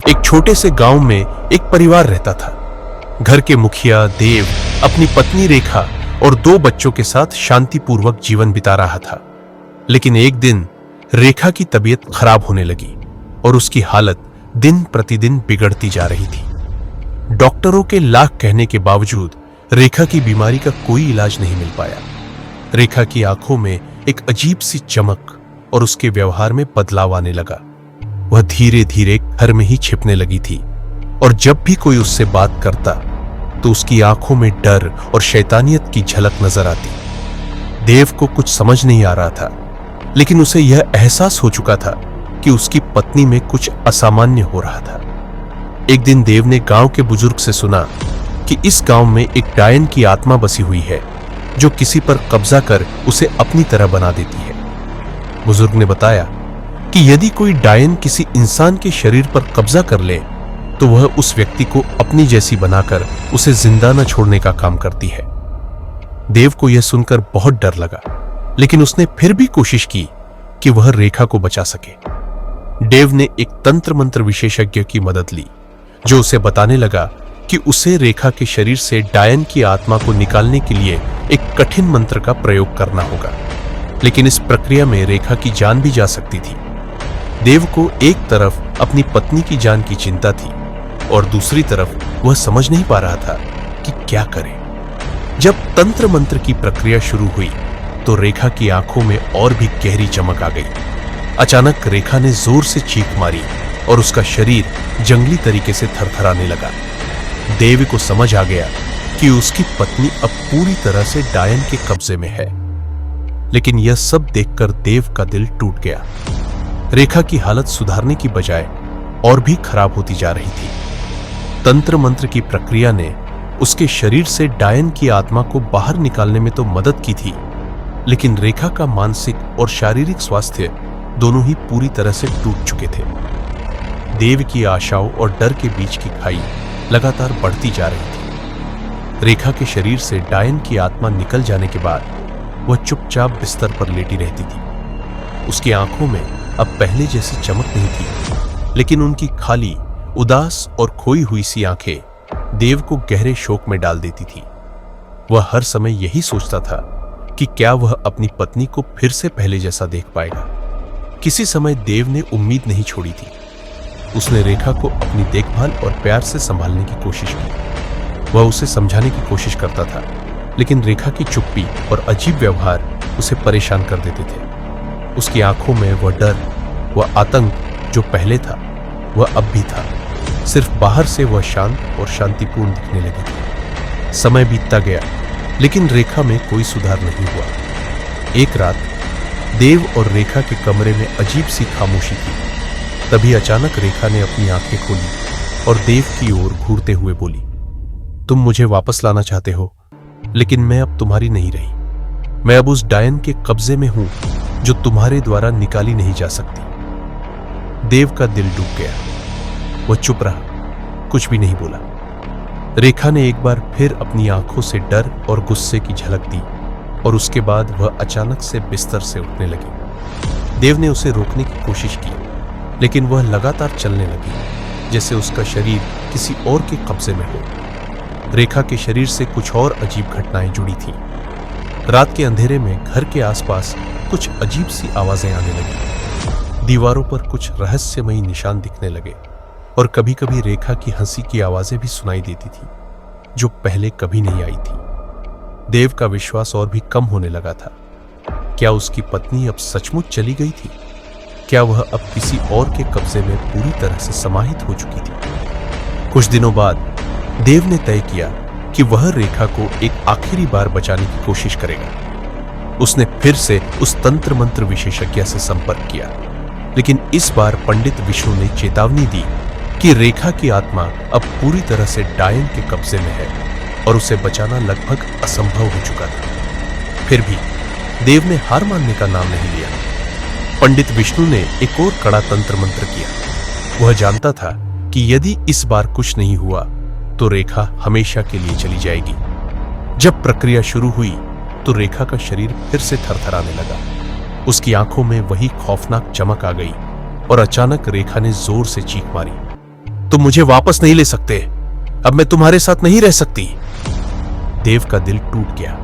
एक छोटे से गांव में एक परिवार रहता था। घर के मुखिया देव अपनी पत्नी रेखा और 2 बच्चों के साथ शांतिपूर्वक जीवन बिता रहा था। लेकिन एक दिन रेखा की तबीयत खराब होने लगी और उसकी हालत दिन प्रतिदिन बिगड़ती जा रही थी। डॉक्टरों के लाख कहने के बावजूद रेखा की बीमारी का कोई इलाज नहीं मिल पाया। रेखा की आंखों में एक अजीब सी चमक और उसके व्यवहार में बदलाव आने लगा। वह धीरे धीरे घर में ही छिपने लगी थी और जब भी कोई उससे बात करता तो उसकी आंखों में डर और शैतानियत की झलक नजर आती। देव को कुछ समझ नहीं आ रहा था, लेकिन उसे यह एहसास हो चुका था कि उसकी पत्नी में कुछ असामान्य हो रहा था। एक दिन देव ने गांव के बुजुर्ग से सुना कि इस गांव में एक डायन की आत्मा बसी हुई है जो किसी पर कब्जा कर उसे अपनी तरह बना देती है। बुजुर्ग ने बताया कि यदि कोई डायन किसी इंसान के शरीर पर कब्जा कर ले तो वह उस व्यक्ति को अपनी जैसी बनाकर उसे जिंदा न छोड़ने का काम करती है। देव को यह सुनकर बहुत डर लगा, लेकिन उसने फिर भी कोशिश की कि वह रेखा को बचा सके। देव ने एक तंत्र मंत्र विशेषज्ञ की मदद ली, जो उसे बताने लगा कि उसे रेखा के शरीर से डायन की आत्मा को निकालने के लिए एक कठिन मंत्र का प्रयोग करना होगा। लेकिन इस प्रक्रिया में रेखा की जान भी जा सकती थी। देव को एक तरफ अपनी पत्नी की जान की चिंता थी और दूसरी तरफ वह समझ नहीं पा रहा था कि क्या करे। जब तंत्र मंत्र की प्रक्रिया शुरू हुई तो रेखा की आंखों में और भी गहरी चमक आ गई। अचानक रेखा ने जोर से चीख मारी और उसका शरीर जंगली तरीके से थरथराने लगा। देव को समझ आ गया कि उसकी पत्नी अब पूरी तरह से डायन के कब्जे में है। लेकिन यह सब देखकर देव का दिल टूट गया। रेखा की हालत सुधारने की बजाय और भी खराब होती जा रही थी। तंत्र मंत्र की प्रक्रिया ने उसके शरीर से डायन की आत्मा को बाहर निकालने में तो मदद की थी, लेकिन रेखा का मानसिक और शारीरिक स्वास्थ्य दोनों ही पूरी तरह से टूट चुके थे। देव की आशाओं और डर के बीच की खाई लगातार बढ़ती जा रही थी। रेखा के शरीर से डायन की आत्मा निकल जाने के बाद वह चुपचाप बिस्तर पर लेटी रहती थी। उसकी आंखों में अब पहले जैसी चमक नहीं थी, लेकिन उनकी खाली, उदास और खोई हुई सी आंखें देव को गहरे शोक में डाल देती थी। वह हर समय यही सोचता था कि क्या वह अपनी पत्नी को फिर से पहले जैसा देख पाएगा। किसी समय देव ने उम्मीद नहीं छोड़ी थी। उसने रेखा को अपनी देखभाल और प्यार से संभालने की कोशिश की। वह उसे समझाने की कोशिश करता था, लेकिन रेखा की चुप्पी और अजीब व्यवहार उसे परेशान कर देते थे। उसकी आंखों में वह डर, वह आतंक जो पहले था, वह अब भी था। सिर्फ बाहर से वह शांत और शांतिपूर्ण दिखने लगी थी। समय बीतता गया, लेकिन रेखा में कोई सुधार नहीं हुआ। एक रात देव और रेखा के कमरे में अजीब सी खामोशी थी। तभी अचानक रेखा ने अपनी आंखें खोली और देव की ओर घूरते हुए बोली, तुम मुझे वापस लाना चाहते हो, लेकिन मैं अब तुम्हारी नहीं रही। मैं अब उस डायन के कब्जे में हूं जो तुम्हारे द्वारा निकाली नहीं जा सकती। देव का दिल डूब गया। वह चुप रहा, कुछ भी नहीं बोला। रेखा ने एक बार फिर अपनी आंखों से डर और गुस्से की झलक दी और उसके बाद वह अचानक से बिस्तर से उठने लगी। देव ने उसे रोकने की कोशिश की, लेकिन वह लगातार चलने लगी, जैसे उसका शरीर किसी और के कब्जे में हो। रेखा के शरीर से कुछ और अजीब घटनाएं जुड़ी थीं। रात के अंधेरे में घर के आसपास कुछ अजीब सी आवाजें आने लगी। दीवारों पर कुछ रहस्यमयी निशान दिखने लगे और कभी-कभी रेखा की हंसी की आवाजें भी सुनाई देती थी, जो पहले कभी नहीं आई थी। देव का विश्वास और भी कम होने लगा था। क्या उसकी पत्नी अब सचमुच चली गई थी? क्या वह अब किसी और के कब्जे में पूरी तरह से समाहित हो चुकी थी? कुछ दिनों बाद देव ने तय किया कि वह रेखा को एक आखिरी बार बचाने की कोशिश करेगा। उसने फिर से उस तंत्र मंत्र विशेषज्ञ से संपर्क किया, लेकिन इस बार पंडित विष्णु ने चेतावनी दी कि रेखा की आत्मा अब पूरी तरह से डायन के कब्जे में है और उसे बचाना लगभग असंभव हो चुका था। फिर भी देव ने हार मानने का नाम नहीं लिया। पंडित विष्णु ने एक और कड़ा तंत्र मंत्र किया। वह जानता था कि यदि इस बार कुछ नहीं हुआ तो रेखा हमेशा के लिए चली जाएगी। जब प्रक्रिया शुरू हुई तो रेखा का शरीर फिर से थरथराने लगा। उसकी आंखों में वही खौफनाक चमक आ गई और अचानक रेखा ने जोर से चीख मारी। तुम मुझे वापस नहीं ले सकते। अब मैं तुम्हारे साथ नहीं रह सकती। देव का दिल टूट गया।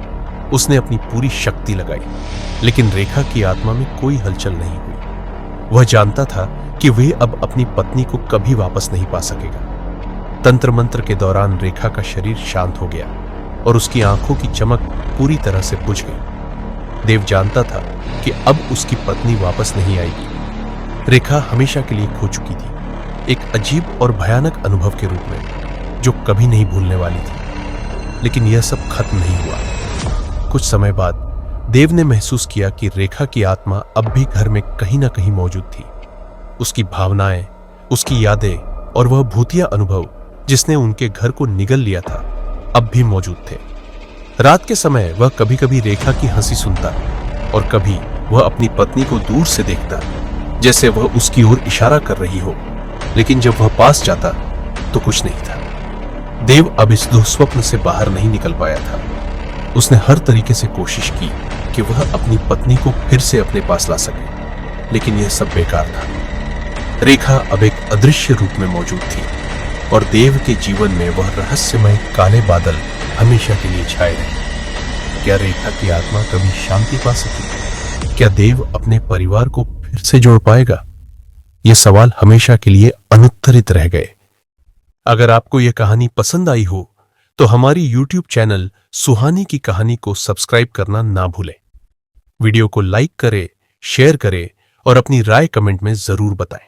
उसने अपनी पूरी शक्ति लगाई, लेकिन रेखा की आत्मा में कोई हलचल नहीं हुई। वह जानता था कि वह अब अपनी पत्नी को कभी वापस नहीं पा सकेगा। तंत्र मंत्र के दौरान रेखा का शरीर शांत हो गया और उसकी आंखों की चमक पूरी तरह से बुझ गई। देव जानता था कि अब उसकी पत्नी वापस नहीं आएगी। रेखा हमेशा के लिए खो चुकी थी, एक अजीब और भयानक अनुभव के रूप में जो कभी नहीं भूलने वाली थी। लेकिन यह सब खत्म नहीं हुआ। कुछ समय बाद देव ने महसूस किया कि रेखा की आत्मा अब भी घर में कहीं ना कहीं मौजूद थी। उसकी भावनाएं, उसकी यादें और वह भूतिया अनुभव जिसने उनके घर को निगल लिया था, अब भी मौजूद थे। रात के समय वह कभी कभी रेखा की हंसी सुनता और कभी वह अपनी पत्नी को दूर से देखता, जैसे वह उसकी ओर इशारा कर रही हो। लेकिन जब वह पास जाता तो कुछ नहीं था। देव अब इस दुःस्वप्न से बाहर नहीं निकल पाया था। उसने हर तरीके से कोशिश की कि वह अपनी पत्नी को फिर से अपने पास ला सके, लेकिन यह सब बेकार था। रेखा अब एक अदृश्य रूप में मौजूद थी और देव के जीवन में वह रहस्यमय काले बादल हमेशा के लिए छाए रहे। क्या रेखा की आत्मा कभी शांति पा सकेगी? क्या देव अपने परिवार को फिर से जोड़ पाएगा? ये सवाल हमेशा के लिए अनुत्तरित रह गए। अगर आपको यह कहानी पसंद आई हो तो हमारी YouTube चैनल सुहानी की कहानी को सब्सक्राइब करना ना भूलें। वीडियो को लाइक करें, शेयर करें और अपनी राय कमेंट में जरूर बताएं।